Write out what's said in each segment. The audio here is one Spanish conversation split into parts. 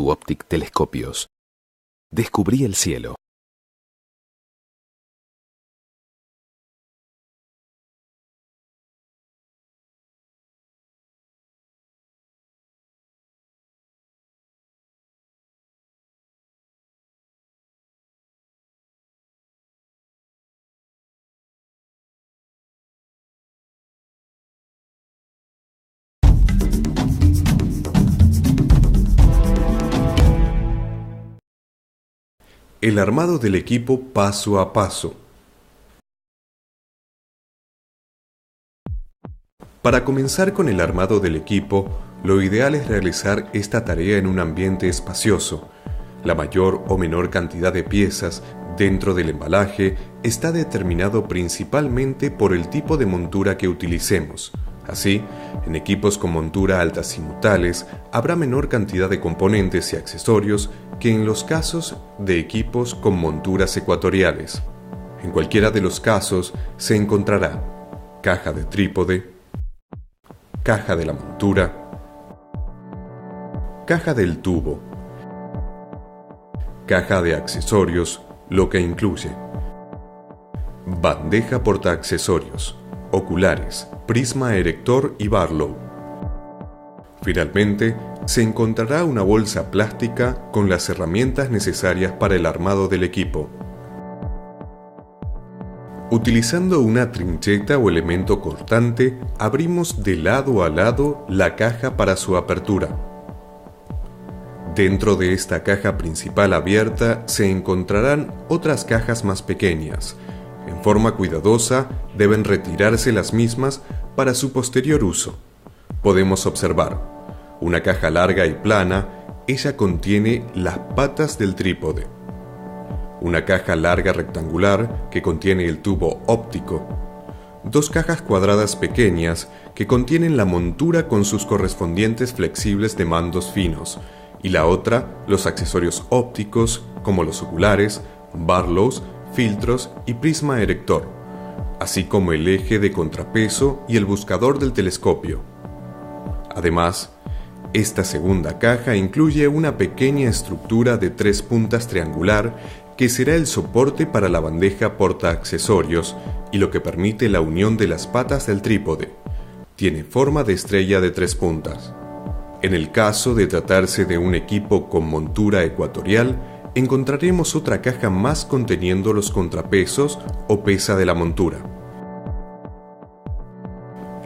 Optic Telescopios. Descubrí el cielo. El armado del equipo paso a paso. Para comenzar con el armado del equipo, lo ideal es realizar esta tarea en un ambiente espacioso. La mayor o menor cantidad de piezas dentro del embalaje está determinado principalmente por el tipo de montura que utilicemos. Así, en equipos con montura altazimutales habrá menor cantidad de componentes y accesorios que en los casos de equipos con monturas ecuatoriales. En cualquiera de los casos se encontrará caja de trípode, caja de la montura, caja del tubo, caja de accesorios, lo que incluye bandeja portaaccesorios, oculares, prisma erector y Barlow. Finalmente, se encontrará una bolsa plástica con las herramientas necesarias para el armado del equipo. Utilizando una trincheta o elemento cortante, abrimos de lado a lado la caja para su apertura. Dentro de esta caja principal abierta se encontrarán otras cajas más pequeñas. En forma cuidadosa deben retirarse las mismas para su posterior uso. Podemos observar una caja larga y plana, ella contiene las patas del trípode. Una caja larga rectangular que contiene el tubo óptico. Dos cajas cuadradas pequeñas que contienen la montura con sus correspondientes flexibles de mandos finos, y la otra los accesorios ópticos como los oculares, Barlows, filtros y prisma erector, así como el eje de contrapeso y el buscador del telescopio. Además, esta segunda caja incluye una pequeña estructura de 3 puntas triangular que será el soporte para la bandeja portaaccesorios y lo que permite la unión de las patas del trípode. Tiene forma de estrella de 3 puntas. En el caso de tratarse de un equipo con montura ecuatorial, encontraremos otra caja más conteniendo los contrapesos o pesa de la montura.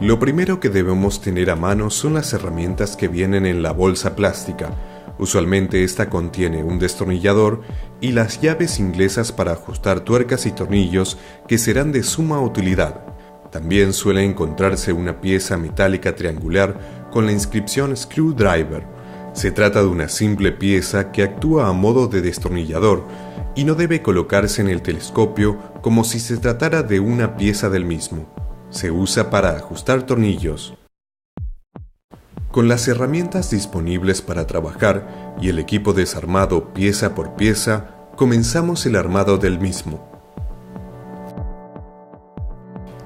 Lo primero que debemos tener a mano son las herramientas que vienen en la bolsa plástica. Usualmente esta contiene un destornillador y las llaves inglesas para ajustar tuercas y tornillos que serán de suma utilidad. También suele encontrarse una pieza metálica triangular con la inscripción Screwdriver. Se trata de una simple pieza que actúa a modo de destornillador y no debe colocarse en el telescopio como si se tratara de una pieza del mismo. Se usa para ajustar tornillos. Con las herramientas disponibles para trabajar y el equipo desarmado pieza por pieza, comenzamos el armado del mismo.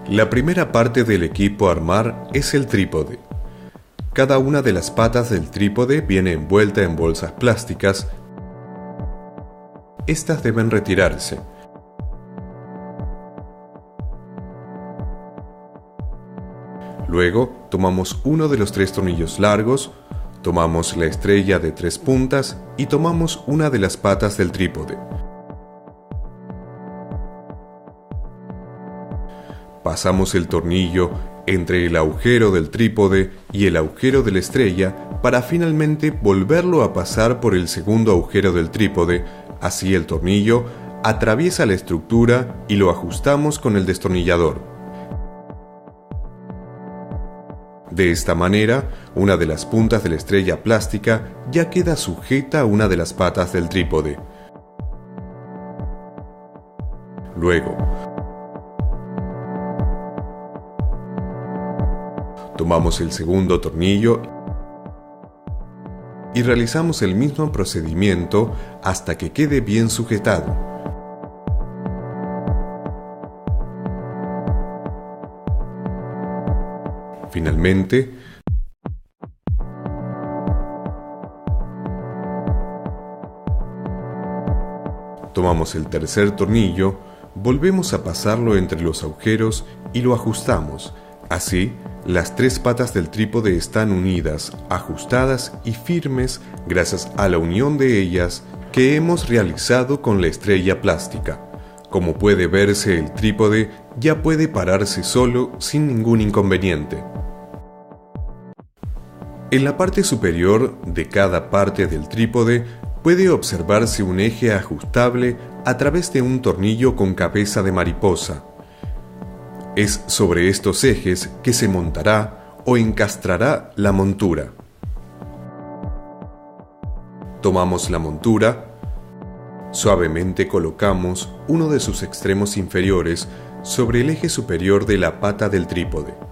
La primera parte del equipo a armar es el trípode. Cada una de las patas del trípode viene envuelta en bolsas plásticas. Estas deben retirarse. Luego, tomamos uno de los 3 tornillos largos, tomamos la estrella de 3 puntas y tomamos una de las patas del trípode. Pasamos el tornillo entre el agujero del trípode y el agujero de la estrella para finalmente volverlo a pasar por el segundo agujero del trípode. Así el tornillo atraviesa la estructura y lo ajustamos con el destornillador. De esta manera, una de las puntas de la estrella plástica ya queda sujeta a una de las patas del trípode. Luego, tomamos el segundo tornillo y realizamos el mismo procedimiento hasta que quede bien sujetado. Finalmente, Tomamos el tercer tornillo, volvemos a pasarlo entre los agujeros y lo ajustamos. Así, las tres patas del trípode están unidas, ajustadas y firmes gracias a la unión de ellas que hemos realizado con la estrella plástica. Como puede verse, el trípode ya puede pararse solo sin ningún inconveniente. En la parte superior de cada parte del trípode puede observarse un eje ajustable a través de un tornillo con cabeza de mariposa. Es sobre estos ejes que se montará o encastrará la montura. Tomamos la montura, suavemente colocamos uno de sus extremos inferiores sobre el eje superior de la pata del trípode.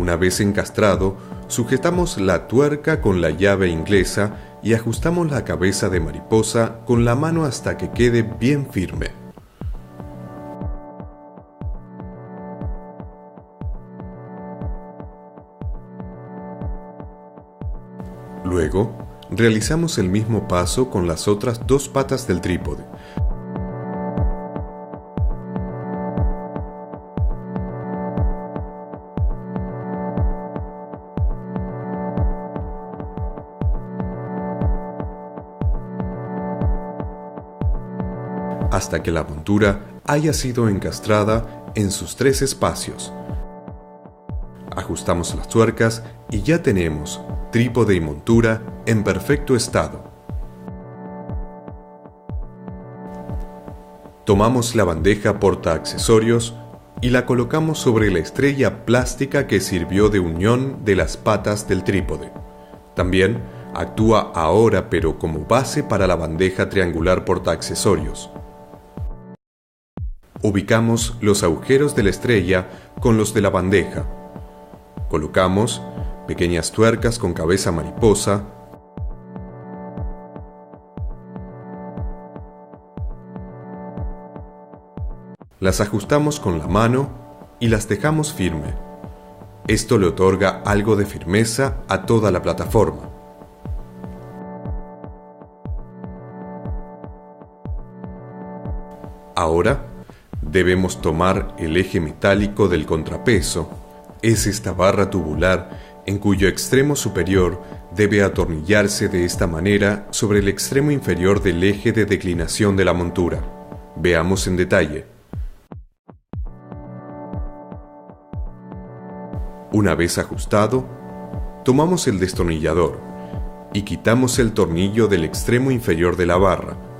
Una vez encastrado, sujetamos la tuerca con la llave inglesa y ajustamos la cabeza de mariposa con la mano hasta que quede bien firme. Luego, realizamos el mismo paso con las otras dos patas del trípode. Hasta que la montura haya sido encastrada en sus tres espacios. Ajustamos las tuercas y ya tenemos trípode y montura en perfecto estado. Tomamos la bandeja portaaccesorios y la colocamos sobre la estrella plástica que sirvió de unión de las patas del trípode. También actúa ahora pero como base para la bandeja triangular portaaccesorios. Ubicamos los agujeros de la estrella con los de la bandeja. Colocamos pequeñas tuercas con cabeza mariposa. Las ajustamos con la mano y las dejamos firme. Esto le otorga algo de firmeza a toda la plataforma. Ahora, debemos tomar el eje metálico del contrapeso. Es esta barra tubular en cuyo extremo superior debe atornillarse de esta manera sobre el extremo inferior del eje de declinación de la montura. Veamos en detalle. Una vez ajustado, tomamos el destornillador y quitamos el tornillo del extremo inferior de la barra.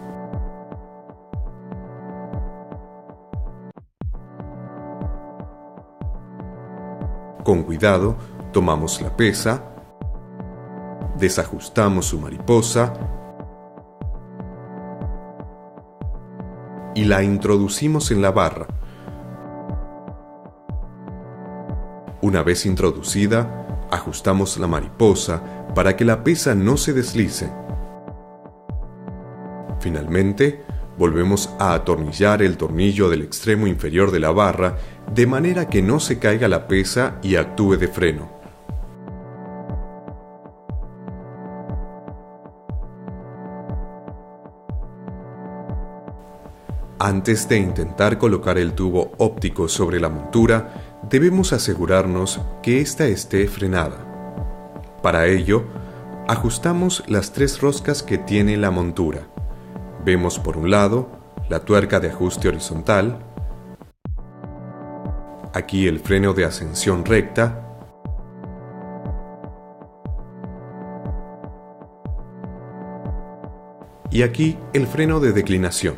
Con cuidado, tomamos la pesa, desajustamos su mariposa y la introducimos en la barra. Una vez introducida, ajustamos la mariposa para que la pesa no se deslice. Finalmente, volvemos a atornillar el tornillo del extremo inferior de la barra de manera que no se caiga la pesa y actúe de freno. Antes de intentar colocar el tubo óptico sobre la montura, debemos asegurarnos que ésta esté frenada. Para ello, ajustamos las tres roscas que tiene la montura. Vemos por un lado la tuerca de ajuste horizontal, aquí el freno de ascensión recta, y aquí el freno de declinación.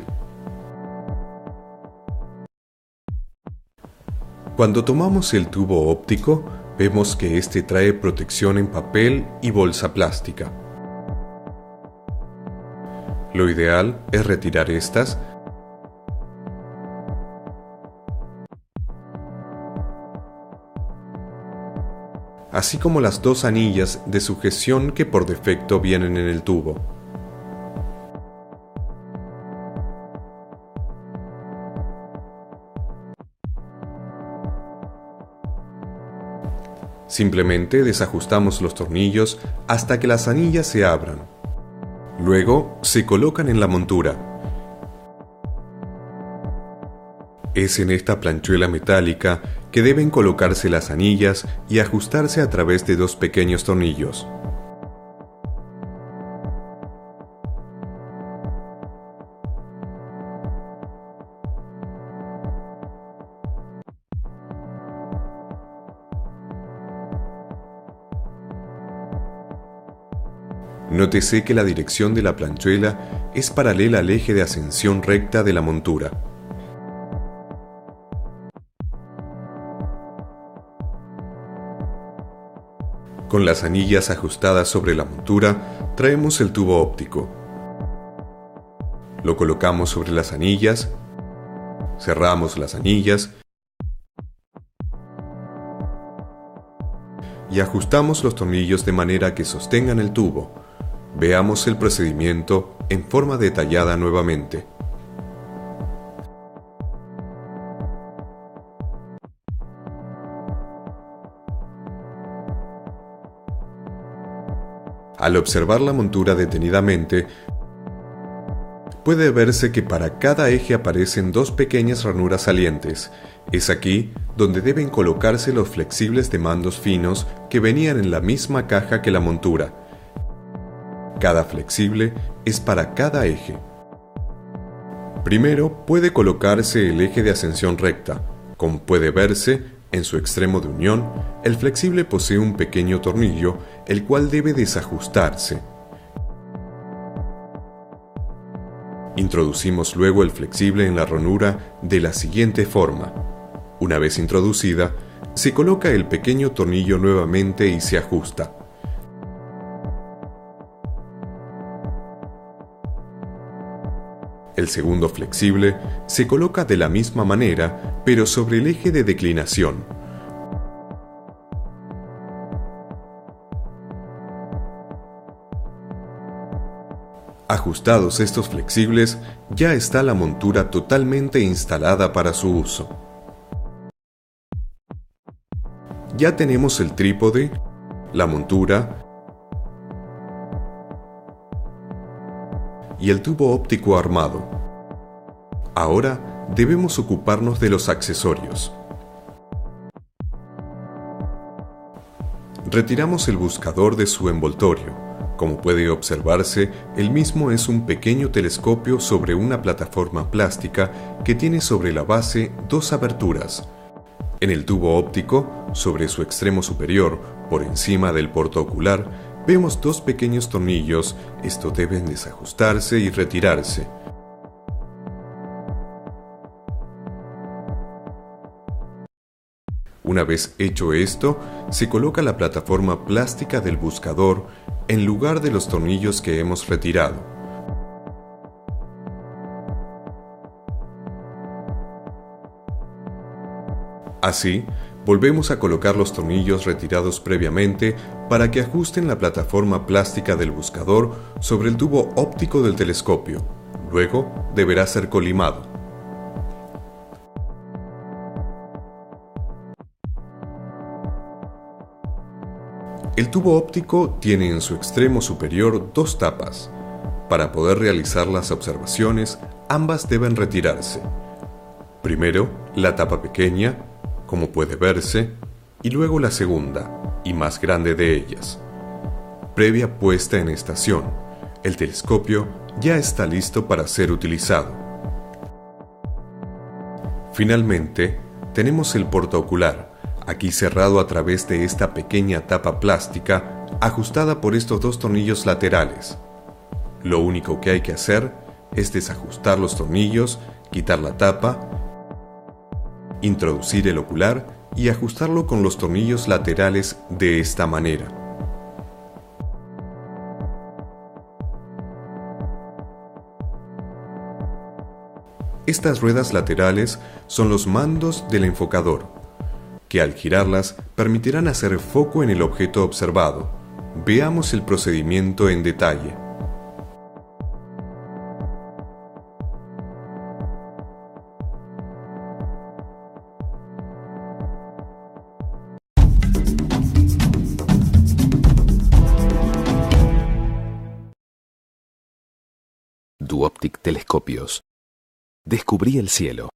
Cuando tomamos el tubo óptico, vemos que este trae protección en papel y bolsa plástica. Lo ideal es retirar estas así como las dos anillas de sujeción que por defecto vienen en el tubo. Simplemente desajustamos los tornillos hasta que las anillas se abran. Luego se colocan en la montura. Es en esta planchuela metálica que deben colocarse las anillas y ajustarse a través de dos pequeños tornillos. Nótese que la dirección de la planchuela es paralela al eje de ascensión recta de la montura. Con las anillas ajustadas sobre la montura, traemos el tubo óptico. Lo colocamos sobre las anillas, cerramos las anillas y ajustamos los tornillos de manera que sostengan el tubo. Veamos el procedimiento en forma detallada nuevamente. Al observar la montura detenidamente, puede verse que para cada eje aparecen dos pequeñas ranuras salientes. Es aquí donde deben colocarse los flexibles de mandos finos que venían en la misma caja que la montura. Cada flexible es para cada eje. Primero puede colocarse el eje de ascensión recta. Como puede verse, en su extremo de unión, el flexible posee un pequeño tornillo, el cual debe desajustarse. Introducimos luego el flexible en la ranura de la siguiente forma. Una vez introducida, se coloca el pequeño tornillo nuevamente y se ajusta. El segundo flexible se coloca de la misma manera, pero sobre el eje de declinación. Ajustados estos flexibles, ya está la montura totalmente instalada para su uso. Ya tenemos el trípode, la montura y el tubo óptico armado. Ahora debemos ocuparnos de los accesorios. Retiramos el buscador de su envoltorio. Como puede observarse, el mismo es un pequeño telescopio sobre una plataforma plástica que tiene sobre la base dos aberturas. En el tubo óptico, sobre su extremo superior, por encima del portaocular, vemos dos pequeños tornillos. Estos deben desajustarse y retirarse. Una vez hecho esto, se coloca la plataforma plástica del buscador en lugar de los tornillos que hemos retirado. Así, volvemos a colocar los tornillos retirados previamente para que ajusten la plataforma plástica del buscador sobre el tubo óptico del telescopio. Luego, deberá ser colimado. El tubo óptico tiene en su extremo superior dos tapas. Para poder realizar las observaciones, ambas deben retirarse. Primero, la tapa pequeña, como puede verse, y luego la segunda, y más grande de ellas. Previa puesta en estación, el telescopio ya está listo para ser utilizado. Finalmente, tenemos el portaocular, aquí cerrado a través de esta pequeña tapa plástica ajustada por estos dos tornillos laterales. Lo único que hay que hacer es desajustar los tornillos, quitar la tapa, introducir el ocular y ajustarlo con los tornillos laterales de esta manera. Estas ruedas laterales son los mandos del enfocador, que al girarlas permitirán hacer foco en el objeto observado. Veamos el procedimiento en detalle. Tu Optic Telescopios. Descubrí el cielo.